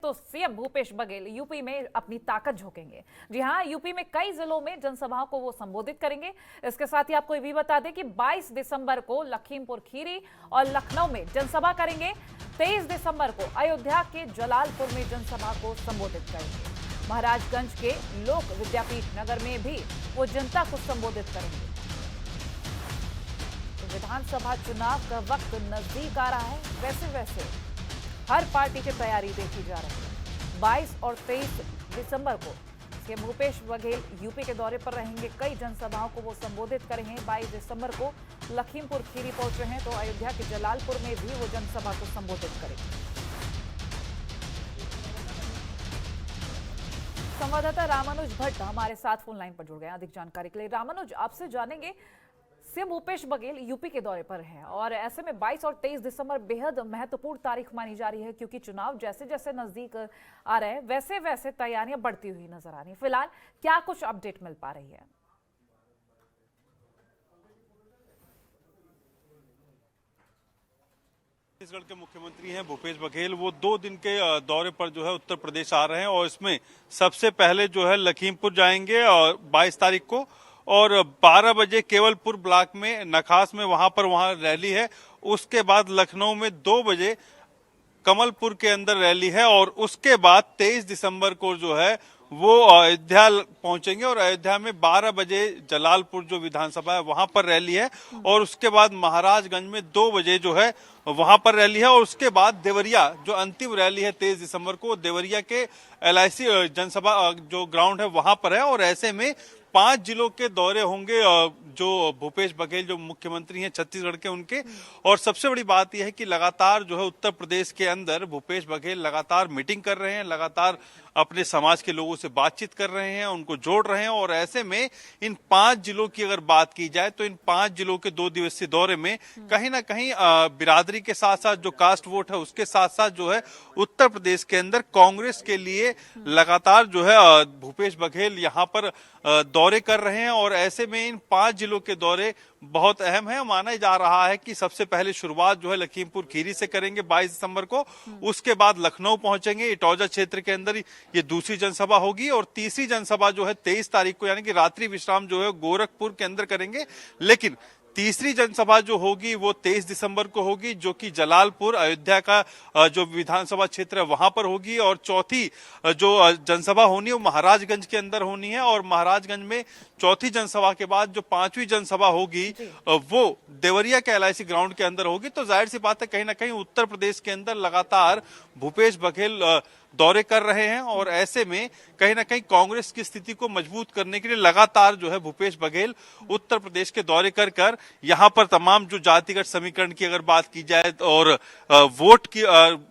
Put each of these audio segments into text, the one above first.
तो CM Bhupesh Baghel UP में अपनी ताकत झोंकेंगे। जी हां, यूपी में कई जिलों में जनसभाओं को वो संबोधित करेंगे। इसके साथ ही आपको ये भी बता दें कि 22 दिसंबर को लखीमपुर खीरी और लखनऊ में जनसभा करेंगे। 23 दिसंबर को अयोध्या के जलालपुर में जनसभा को संबोधित करेंगे। महाराजगंज के लोक विद्यापीठ नगर में भी वो जनता को संबोधित करेंगे। तो विधानसभा चुनाव का वक्त नजदीक आ रहा है। वैसे हर पार्टी की तैयारी देखी जा रही है। 22 और 23 दिसंबर को सीएम भूपेश बघेल यूपी के दौरे पर रहेंगे। कई जनसभाओं को वो संबोधित करेंगे। 22 दिसंबर को लखीमपुर खीरी पहुंचे हैं तो अयोध्या के जलालपुर में भी वो जनसभा को संबोधित करेंगे। संवाददाता रामानुज भट्ट हमारे साथ फोन लाइन पर जुड़ गए अधिक जानकारी के लिए। रामानुज, आपसे जानेंगे, सीएम भूपेश बघेल यूपी के दौरे पर हैं और ऐसे में 22 और 23 दिसंबर बेहद महत्वपूर्ण तारीख मानी जा रही है, क्योंकि चुनाव जैसे जैसे नजदीक आ रहे हैं वैसे वैसे तैयारियां बढ़ती हुई नजर आ रही हैं। फिलहाल क्या कुछ अपडेट मिल पा रही है? छत्तीसगढ़ के मुख्यमंत्री हैं भूपेश बघेल, वो 2 दिन के दौरे पर जो है उत्तर प्रदेश आ रहे हैं और इसमें सबसे पहले जो है लखीमपुर जाएंगे और 22 तारीख को, और 12 बजे केवलपुर ब्लॉक में नखास में वहां रैली है। उसके बाद लखनऊ में 2 बजे कमलपुर के अंदर रैली है और उसके बाद 23 दिसंबर को जो है वो अयोध्या पहुंचेंगे और अयोध्या में 12 बजे जलालपुर जो विधानसभा है वहां पर रैली है और उसके बाद महाराजगंज में 2 बजे जो है वहां पर रैली है और उसके बाद देवरिया जो अंतिम रैली है 23 दिसंबर को, देवरिया के LIC जनसभा जो ग्राउंड है वहां पर है। और ऐसे में 5 जिलों के दौरे होंगे जो भूपेश बघेल जो मुख्यमंत्री हैं छत्तीसगढ़ के उनके। और सबसे बड़ी बात यह है कि लगातार जो है उत्तर प्रदेश के अंदर भूपेश बघेल लगातार मीटिंग कर रहे हैं, लगातार अपने समाज के लोगों से बातचीत कर रहे हैं, उनको जोड़ रहे हैं। और ऐसे में इन 5 जिलों की अगर बात की जाए तो इन 5 जिलों के 2 दिवसीय दौरे में कहीं ना कहीं बिरादरी के साथ साथ जो कास्ट वोट है उसके साथ साथ जो है उत्तर प्रदेश के अंदर कांग्रेस के लिए लगातार जो है भूपेश बघेल यहाँ पर दौरे कर रहे हैं। और ऐसे में इन 5 जिलों के दौरे बहुत अहम है। माना जा रहा है कि सबसे पहले शुरुआत जो है लखीमपुर खीरी से करेंगे 22 दिसंबर को, उसके बाद लखनऊ पहुंचेंगे, इटौजा क्षेत्र के अंदर ये दूसरी जनसभा होगी और तीसरी जनसभा जो है 23 तारीख को यानी कि रात्रि विश्राम जो है गोरखपुर के अंदर करेंगे। लेकिन तीसरी जनसभा जो होगी वो 23 दिसंबर को होगी, जो कि जलालपुर अयोध्या का जो विधानसभा क्षेत्र है वहां पर होगी। और चौथी जो जनसभा होनी है वो महाराजगंज के अंदर होनी है और महाराजगंज में चौथी जनसभा के बाद जो 5वीं जनसभा होगी वो देवरिया के LIC ग्राउंड के अंदर होगी। तो जाहिर सी बात है कहीं ना कहीं उत्तर प्रदेश के अंदर लगातार भूपेश बघेल दौरे कर रहे हैं और ऐसे में कहीं ना कहीं कांग्रेस की स्थिति को मजबूत करने के लिए लगातार जो है भूपेश बघेल उत्तर प्रदेश के दौरे कर यहाँ पर तमाम जो जातिगत समीकरण की अगर बात की जाए और वोट की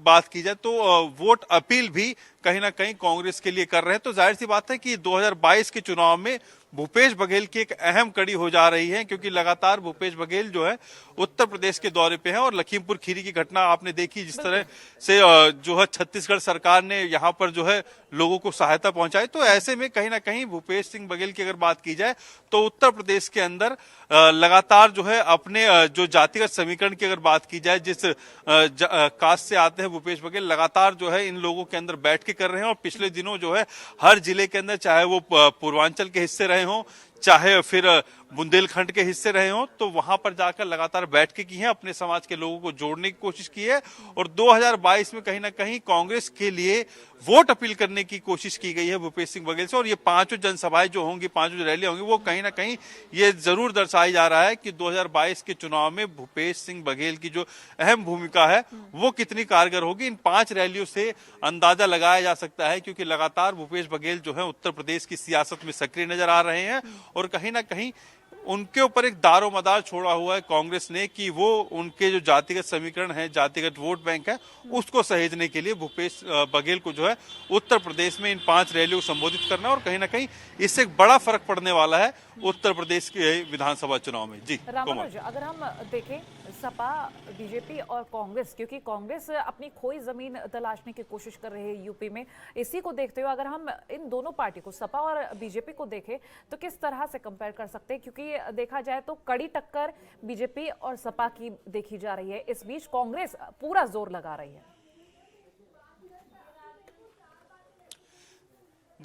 बात की जाए तो वोट अपील भी कहीं ना कहीं कांग्रेस के लिए कर रहे हैं। तो जाहिर सी बात है कि 2022 के चुनाव में भूपेश बघेल की एक अहम कड़ी हो जा रही है, क्योंकि लगातार भूपेश बघेल जो है उत्तर प्रदेश के दौरे पे हैं। और लखीमपुर खीरी की घटना आपने देखी, जिस तरह से जो है छत्तीसगढ़ सरकार ने यहाँ पर जो है लोगों को सहायता पहुंचाई। तो ऐसे में कहीं ना कहीं भूपेश सिंह बघेल की अगर बात की जाए तो उत्तर प्रदेश के अंदर लगातार जो है अपने जो जातिगत समीकरण की अगर बात की जाए, जिस कास्ट से आते हैं भूपेश बघेल, लगातार जो है इन लोगों के अंदर बैठ के कर रहे हैं। और पिछले दिनों जो है हर जिले के अंदर, चाहे वो पूर्वांचल के हिस्से रहे हों चाहे फिर बुंदेलखंड के हिस्से रहे हों, तो वहां पर जाकर लगातार बैठ के की है, अपने समाज के लोगों को जोड़ने की कोशिश की है। और 2022 में कहीं ना कहीं कांग्रेस के लिए वोट अपील करने की कोशिश की गई है भूपेश सिंह बघेल से। और ये 5 जनसभाएं जो होंगी, 5 जो रैली होंगी, वो कहीं ना कहीं ये जरूर दर्शाई जा रहा है कि 2022 के चुनाव में भूपेश सिंह बघेल की जो अहम भूमिका है वो कितनी कारगर होगी। इन 5 रैलियों से अंदाजा लगाया जा सकता है, क्योंकि लगातार भूपेश बघेल जो है उत्तर प्रदेश की सियासत में सक्रिय नजर आ रहे हैं और कहीं ना कहीं उनके ऊपर एक दारोमदार छोड़ा हुआ है कांग्रेस ने कि वो उनके जो जातिगत समीकरण है, जातिगत वोट बैंक है, उसको सहेजने के लिए भूपेश बघेल को जो है उत्तर प्रदेश में इन 5 रैलियों को संबोधित करना। और कहीं ना कहीं इससे एक बड़ा फर्क पड़ने वाला है उत्तर प्रदेश के विधानसभा चुनाव में। जी रामानुज, अगर हम देखें सपा, बीजेपी और कांग्रेस, क्योंकि कांग्रेस अपनी खोई जमीन तलाशने की कोशिश कर रही है यूपी में, इसी को देखते हुए अगर हम इन दोनों पार्टी को, सपा और बीजेपी को देखें तो किस तरह से कंपेयर कर सकते हैं? क्योंकि देखा जाए तो कड़ी टक्कर बीजेपी और सपा की देखी जा रही है, इस बीच कांग्रेस पूरा जोर लगा रही है।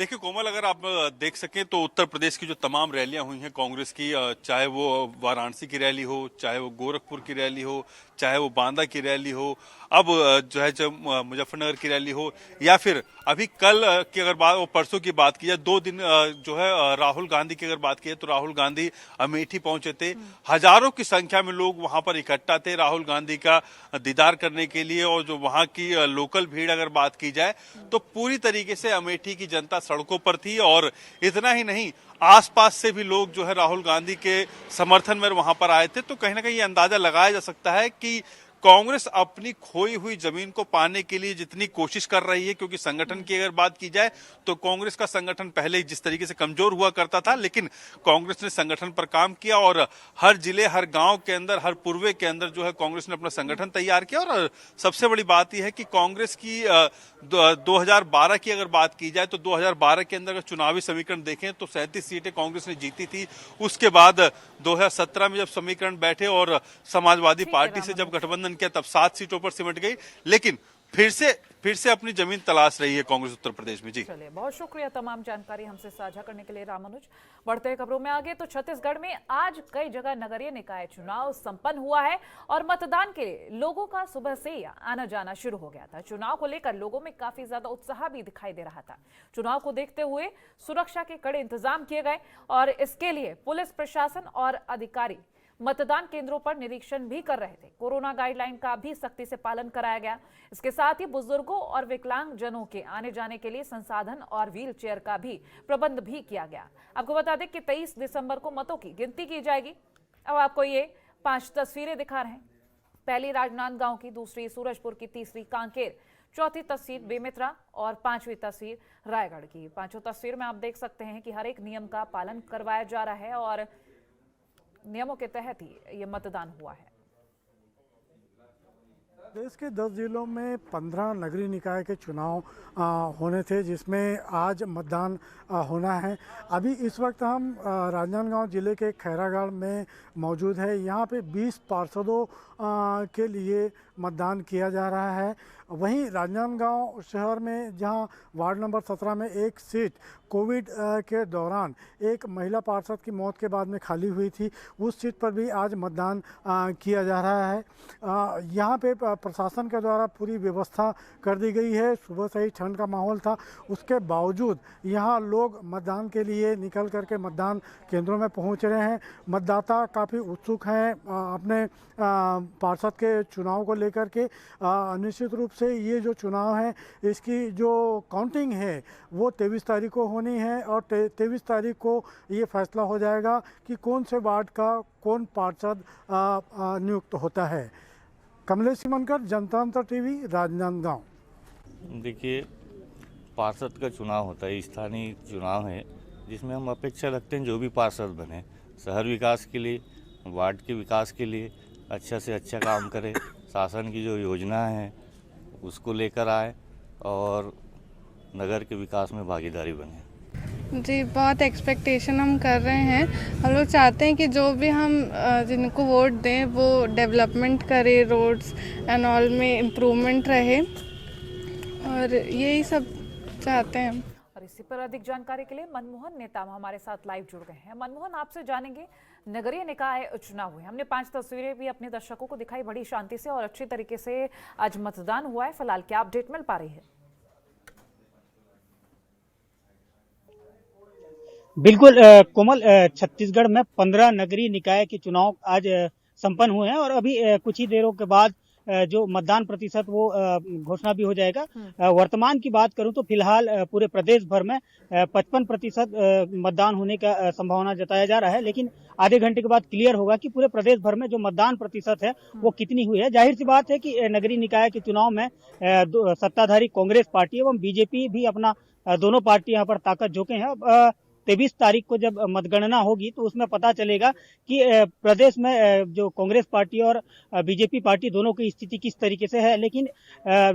देखिए कोमल, अगर आप देख सकें तो उत्तर प्रदेश की जो तमाम रैलियां हुई हैं कांग्रेस की, चाहे वो वाराणसी की रैली हो, चाहे वो गोरखपुर की रैली हो, चाहे वो बांदा की रैली हो, अब जो है जब मुजफ्फरनगर की रैली हो, या फिर अभी कल की अगर बात, परसों की बात की जाए, 2 दिन जो है राहुल गांधी की अगर बात की जाए तो राहुल गांधी अमेठी पहुंचे थे। हजारों की संख्या में लोग वहां पर इकट्ठा थे राहुल गांधी का दीदार करने के लिए। और जो वहां की लोकल भीड़ अगर बात की जाए तो पूरी तरीके से अमेठी की जनता सड़कों पर थी। और इतना ही नहीं, आसपास से भी लोग जो है राहुल गांधी के समर्थन में वहां पर आए थे। तो कहीं ना कहीं ये अंदाजा लगाया जा सकता है कि कांग्रेस अपनी खोई हुई जमीन को पाने के लिए जितनी कोशिश कर रही है, क्योंकि संगठन की अगर बात की जाए तो कांग्रेस का संगठन पहले जिस तरीके से कमजोर हुआ करता था, लेकिन कांग्रेस ने संगठन पर काम किया और हर जिले, हर गांव के अंदर, हर पूर्वे के अंदर जो है कांग्रेस ने अपना संगठन तैयार किया। और सबसे बड़ी बात यह है कि कांग्रेस की 2012 की अगर बात की जाए तो 2012 के अंदर अगर चुनावी समीकरण देखें तो 37 सीटें कांग्रेस ने जीती थी। उसके बाद 2017 में जब समीकरण बैठे और समाजवादी पार्टी से जब गठबंधन किया तब 7 सीटों पर सिमट गई, लेकिन फिर से अपनी जमीन तलाश रही है कांग्रेस उत्तर प्रदेश में। जी चलिए, बहुत शुक्रिया तमाम जानकारी हमसे साझा करने के लिए रामानुज। बढ़ते हैं खबरों में आगे, तो छत्तीसगढ़ में आज कई जगह नगरीय निकाय चुनाव संपन्न हुआ है और मतदान के लिए लोगों का सुबह से ही आना जाना शुरू हो गया था। चुनाव को लेकर लोगों में काफी ज्यादा उत्साह भी दिखाई दे रहा था। चुनाव को देखते हुए सुरक्षा के कड़े इंतजाम किए गए और इसके लिए पुलिस प्रशासन और अधिकारी मतदान केंद्रों पर निरीक्षण भी कर रहे थे। कोरोना गाइडलाइन का भी सख्ती से पालन कराया गया। इसके साथ ही बुजुर्गों और विकलांग जनों के आने जाने के लिए संसाधन और व्हील चेयर का भी प्रबंध भी किया गया। आपको बता दें कि 23 दिसंबर को मतों की गिनती की जाएगी। अब आपको ये 5 तस्वीरें दिखा रहे हैं। पहली राजनांदगांव की, दूसरी सूरजपुर की, तीसरी कांकेर, चौथी तस्वीर बेमेतरा और 5वीं तस्वीर रायगढ़ की। पांचों तस्वीर में आप देख सकते हैं कि हर एक नियम का पालन करवाया जा रहा है और नियमों के तहत ही ये मतदान हुआ है। देश के 10 जिलों में 15 नगरीय निकाय के चुनाव होने थे, जिसमें आज मतदान होना है। अभी इस वक्त हम राजनांदगांव जिले के खैरागढ़ में मौजूद है। यहाँ पे 20 पार्षदों के लिए मतदान किया जा रहा है। वहीं राजनांदगांव शहर में जहाँ वार्ड नंबर 17 में एक सीट कोविड के दौरान एक महिला पार्षद की मौत के बाद में खाली हुई थी, उस सीट पर भी आज मतदान किया जा रहा है। यहाँ पे प्रशासन के द्वारा पूरी व्यवस्था कर दी गई है। सुबह से ही ठंड का माहौल था, उसके बावजूद यहाँ लोग मतदान के लिए निकल करके मतदान केंद्रों में पहुँच रहे हैं। मतदाता काफ़ी उत्सुक हैं अपने पार्षद के चुनाव को लेकर के। निश्चित रूप से ये जो चुनाव है, इसकी जो काउंटिंग है वो 23 तारीख को होनी है और 23 तारीख को ये फैसला हो जाएगा कि कौन से वार्ड का कौन पार्षद नियुक्त होता है। कमलेश सिमनकर, जनतंत्र टीवी, राजनांदगांव। देखिए, पार्षद का चुनाव होता है, स्थानीय चुनाव है, जिसमें हम अपेक्षा रखते हैं जो भी पार्षद बने शहर विकास के लिए, वार्ड के विकास के लिए अच्छा से अच्छा काम करे, शासन की जो योजना है उसको लेकर आए और नगर के विकास में भागीदारी बने। जी, बहुत एक्सपेक्टेशन हम कर रहे हैं। हम लोग चाहते हैं कि जो भी हम जिनको वोट दें वो डेवलपमेंट करे, रोड्स एंड ऑल में इम्प्रूवमेंट रहे और यही सब चाहते हैं हम। और इसी पर अधिक जानकारी के लिए मनमोहन नेता हमारे साथ लाइव जुड़ गए हैं। मनमोहन, आपसे जानेंगे, नगरीय निकाय चुनाव हुए, हमने 5 तस्वीरें भी अपने दर्शकों को दिखाई, बड़ी शांति से और अच्छी तरीके से आज मतदान हुआ है। फिलहाल क्या अपडेट मिल पा रही है? बिल्कुल कोमल, छत्तीसगढ़ में 15 नगरीय निकाय के चुनाव आज संपन्न हुए हैं और अभी कुछ ही देरों के बाद जो मतदान प्रतिशत वो घोषणा भी हो जाएगा। वर्तमान की बात करूं तो फिलहाल पूरे प्रदेश भर में 55% मतदान होने का संभावना जताया जा रहा है, लेकिन आधे घंटे के बाद क्लियर होगा कि पूरे प्रदेश भर में जो मतदान प्रतिशत है वो कितनी हुई है। जाहिर सी बात है कि नगरीय निकाय के चुनाव में सत्ताधारी कांग्रेस पार्टी एवं बीजेपी भी अपना दोनों पार्टी यहाँ पर ताकत झोंके हैं। अब 23 तारीख को जब मतगणना होगी तो उसमें पता चलेगा कि प्रदेश में जो कांग्रेस पार्टी और बीजेपी पार्टी दोनों की स्थिति किस तरीके से है। लेकिन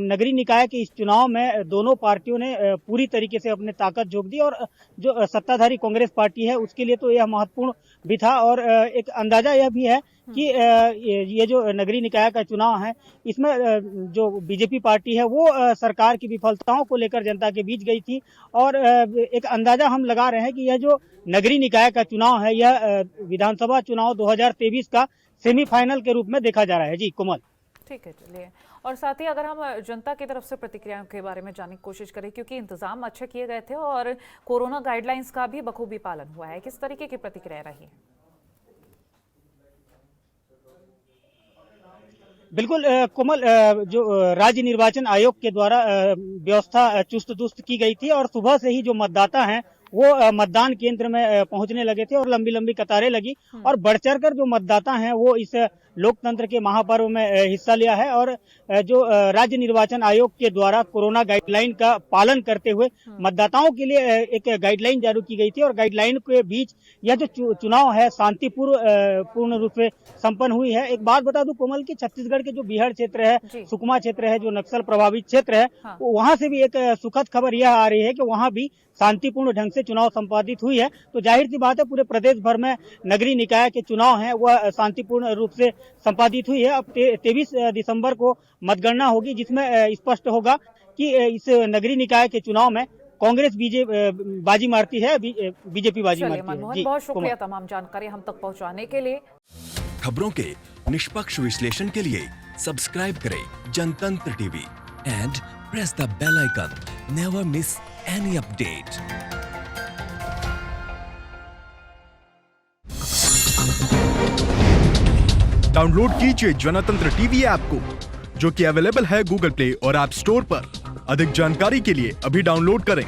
नगरीय निकाय के इस चुनाव में दोनों पार्टियों ने पूरी तरीके से अपने ताकत झोंक दी और जो सत्ताधारी कांग्रेस पार्टी है उसके लिए तो यह महत्वपूर्ण भी था और एक अंदाजा यह भी है कि ये जो नगरीय निकाय का चुनाव है इसमें जो बीजेपी पार्टी है वो सरकार की विफलताओं को लेकर जनता के बीच गई थी और एक अंदाजा हम लगा रहे हैं कि यह जो नगरीय निकाय का चुनाव है यह विधानसभा चुनाव 2023 का सेमीफाइनल के रूप में देखा जा रहा है। जी कोमल। ठीक है, चलिए। और साथ ही अगर हम जनता की तरफ से प्रतिक्रियाओं के बारे में जानने की कोशिश करें, क्योंकि इंतजाम अच्छे किए गए थे और कोरोना गाइडलाइंस का भी बखूबी पालन हुआ है, किस तरीके की प्रतिक्रिया रही? बिल्कुल कोमल, जो राज्य निर्वाचन आयोग के द्वारा व्यवस्था चुस्त दुरुस्त की गई थी और सुबह से ही जो मतदाता हैं वो मतदान केंद्र में पहुंचने लगे थे और लंबी लंबी कतारें लगी और बढ़ चढ़कर जो मतदाता हैं वो इस लोकतंत्र के महापर्व में हिस्सा लिया है और जो राज्य निर्वाचन आयोग के द्वारा कोरोना गाइडलाइन का पालन करते हुए मतदाताओं के लिए एक गाइडलाइन जारी की गई थी और गाइडलाइन के बीच यह जो चुनाव है शांतिपूर्ण रूप से संपन्न हुई है। एक बात बता दूं कोमल की छत्तीसगढ़ के जो बिहार क्षेत्र है, सुकमा क्षेत्र है, जो नक्सल प्रभावित क्षेत्र है, वहां से भी एक सुखद खबर यह आ रही है कि वहां भी शांतिपूर्ण ढंग से चुनाव संपादित हुई है। तो जाहिर सी बात है पूरे प्रदेश भर में नगरीय निकाय के चुनाव हैं वह शांतिपूर्ण रूप से संपादित हुई है। अब 23 दिसंबर को मतगणना होगी जिसमें स्पष्ट होगा कि इस नगरीय निकाय के चुनाव में कांग्रेस बाजी मारती है, बीजेपी बाजी मारती है। मनमोहन, बहुत शुक्रिया तमाम जानकारी हम तक पहुंचाने के लिए। खबरों के निष्पक्ष विश्लेषण के लिए सब्सक्राइब करें Jantantra TV and press the bell icon. Never miss any update. Download कीजिए जनतंत्र टीवी ऐप को, जो कि अवेलेबल है गूगल प्ले और ऐप स्टोर पर। अधिक जानकारी के लिए अभी डाउनलोड करें।